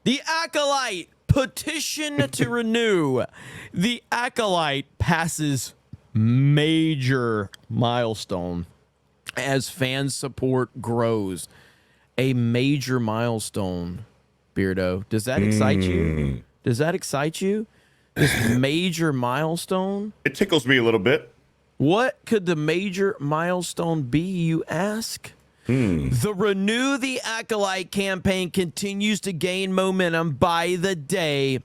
The Acolyte Petition to renew. The Acolyte passes major milestone as fan support grows. A major milestone, Beardo. Does that excite you? Does that excite you? This major milestone? It tickles me a little bit. What could the major milestone be, you ask? The Renew the Acolyte campaign continues to gain momentum by the day.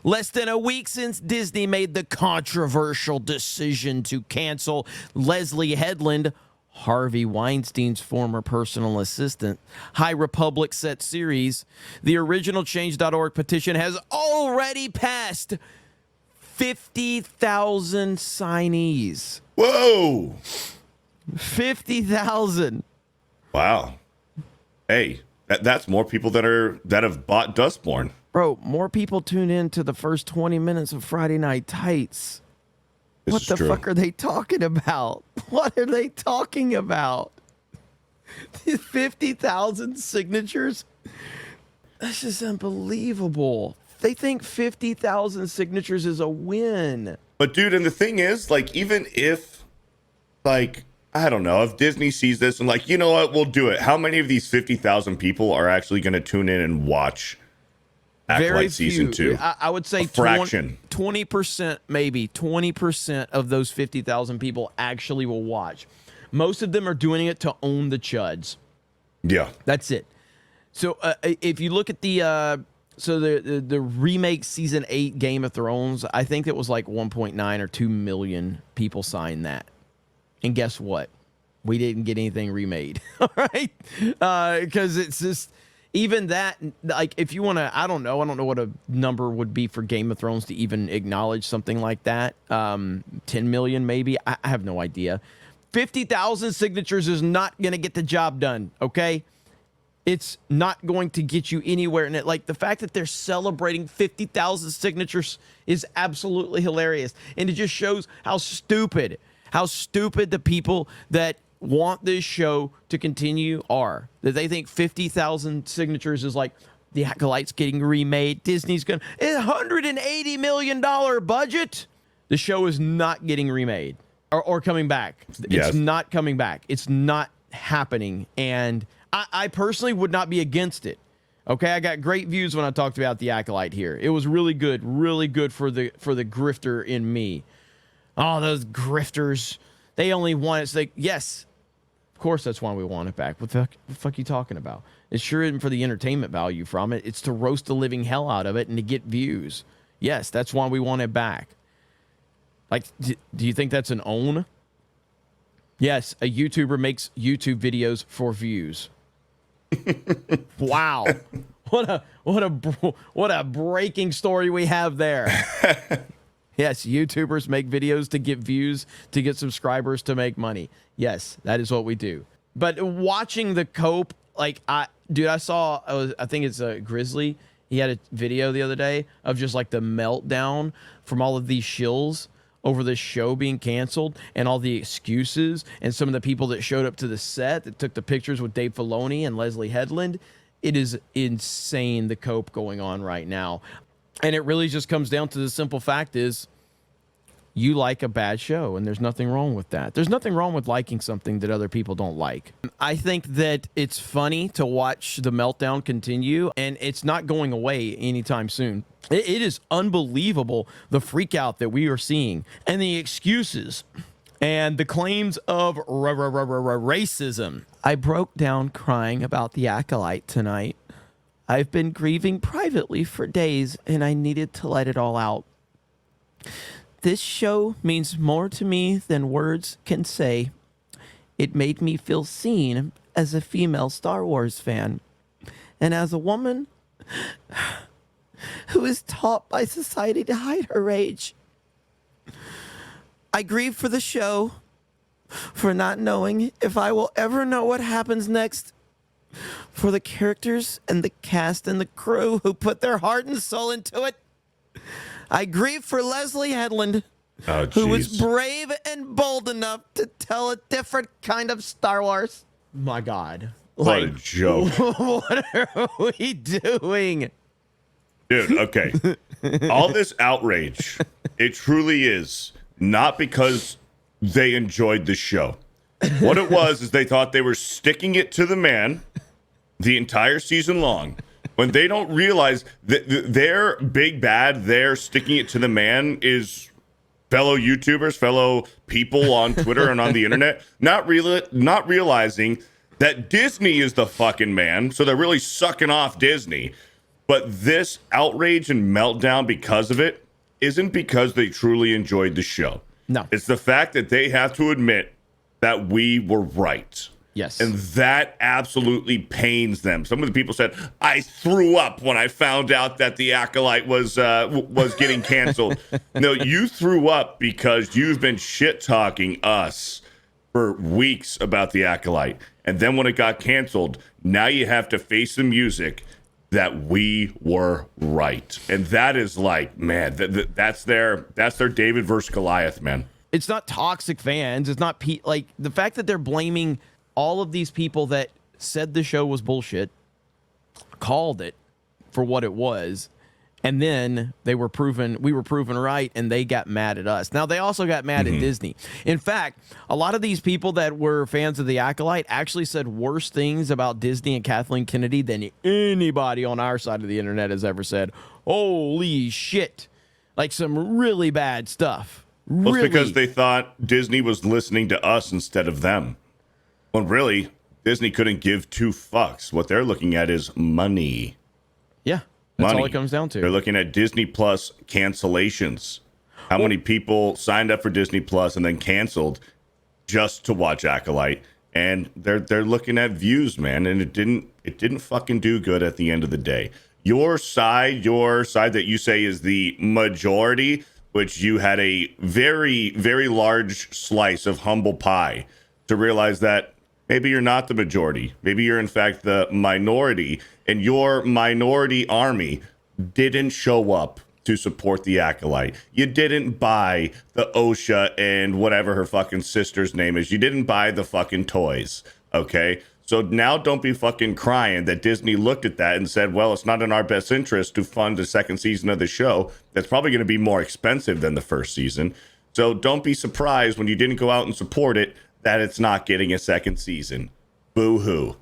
Less than a week since Disney made the controversial decision to cancel Leslie Headland, Harvey Weinstein's former personal assistant, High Republic set series, the original Change.org petition has already passed 50,000 signees. Whoa! 50,000. Wow. Hey, that's more people that have bought Dustborn. Bro, more people tune in to the first 20 minutes of Friday Night Tights. What the fuck are they talking about? What are they talking about? 50,000 signatures? That's just unbelievable. They think 50,000 signatures is a win. But dude, and the thing is, like, even if, like, I don't know, if Disney sees this and like, you know what, we'll do it. How many of these 50,000 people are actually going to tune in and watch Acolyte Season 2? I would say a fraction. 20%, maybe 20% of those 50,000 people actually will watch. Most of them are doing it to own the chuds. Yeah. That's it. So if you look at the the remake Season 8 Game of Thrones, I think it was like 1.9 or 2 million people signed that. And guess what? We didn't get anything remade. All right? Because it's just, even that, like, if you want to, I don't know what a number would be for Game of Thrones to even acknowledge something like that. 10 million maybe. I have no idea. 50,000 signatures is not going to get the job done, okay? It's not going to get you anywhere in it. Like, the fact that they're celebrating 50,000 signatures is absolutely hilarious. And it just shows how stupid the people that want this show to continue are. That they think 50,000 signatures is like, the Acolyte's getting remade. Disney's going to, $180 million budget. The show is not getting remade or coming back. It's not coming back. It's not happening. And I personally would not be against it. Okay, I got great views when I talked about the Acolyte here. It was really good for the grifter in me. Oh, those grifters. They only want it. It's like, yes, of course that's why we want it back. What the fuck are you talking about? It sure isn't for the entertainment value from it. It's to roast the living hell out of it and to get views. Yes, that's why we want it back. Like, do you think that's an own? Yes, a YouTuber makes YouTube videos for views. Wow. What a breaking story we have there. Yes, YouTubers make videos to get views, to get subscribers, to make money. Yes, that is what we do. But watching the cope, like, I saw, I think it's a Grizzly. He had a video the other day of just like the meltdown from all of these shills over this show being canceled and all the excuses and some of the people that showed up to the set that took the pictures with Dave Filoni and Leslie Headland. It is insane, the cope going on right now. And it really just comes down to the simple fact is you like a bad show, and there's nothing wrong with that. There's nothing wrong with liking something that other people don't like. I think that it's funny to watch the meltdown continue, and it's not going away anytime soon. It is unbelievable, the freak out that we are seeing and the excuses and the claims of racism. I broke down crying about the Acolyte tonight. I've been grieving privately for days, and I needed to let it all out. This show means more to me than words can say. It made me feel seen as a female Star Wars fan, and as a woman who is taught by society to hide her rage. I grieve for the show, for not knowing if I will ever know what happens next, for the characters and the cast and the crew who put their heart and soul into it. I grieve for Leslie Headland, who was brave and bold enough to tell a different kind of Star Wars. My God. What a joke. What are we doing? Dude, okay. All this outrage, it truly is not because they enjoyed the show. What it was is they thought they were sticking it to the man the entire season long. When they don't realize that their big bad, they're sticking it to the man is fellow YouTubers, fellow people on Twitter and on the internet, not realizing that Disney is the fucking man. So they're really sucking off Disney. But this outrage and meltdown because of it isn't because they truly enjoyed the show. No. It's the fact that they have to admit that we were right. Yes. And that absolutely pains them. Some of the people said, I threw up when I found out that the Acolyte was getting canceled. No, you threw up because you've been shit-talking us for weeks about the Acolyte. And then when it got canceled, now you have to face the music that we were right. And that is like, man, that's their David versus Goliath, man. It's not toxic fans. It's not like the fact that they're blaming all of these people that said the show was bullshit, called it for what it was, and then we were proven right, and they got mad at us. Now, they also got mad at Disney. In fact, a lot of these people that were fans of the Acolyte actually said worse things about Disney and Kathleen Kennedy than anybody on our side of the internet has ever said. Holy shit. Like some really bad stuff. Well, Really. it's because they thought Disney was listening to us instead of them. When really, Disney couldn't give two fucks. What they're looking at is money. Yeah, that's Money. all it comes down to. They're looking at Disney Plus cancellations. How many people signed up for Disney Plus and then canceled just to watch Acolyte? And they're looking at views, man, and it didn't fucking do good at the end of the day. Your side that you say is the majority, which you had a very, very large slice of humble pie to realize that maybe you're not the majority. Maybe you're, in fact, the minority, and your minority army didn't show up to support the Acolyte. You didn't buy the OSHA and whatever her fucking sister's name is. You didn't buy the fucking toys, okay? So now don't be fucking crying that Disney looked at that and said, well, it's not in our best interest to fund the second season of the show. That's probably going to be more expensive than the first season. So don't be surprised when you didn't go out and support it that it's not getting a second season. Boo-hoo.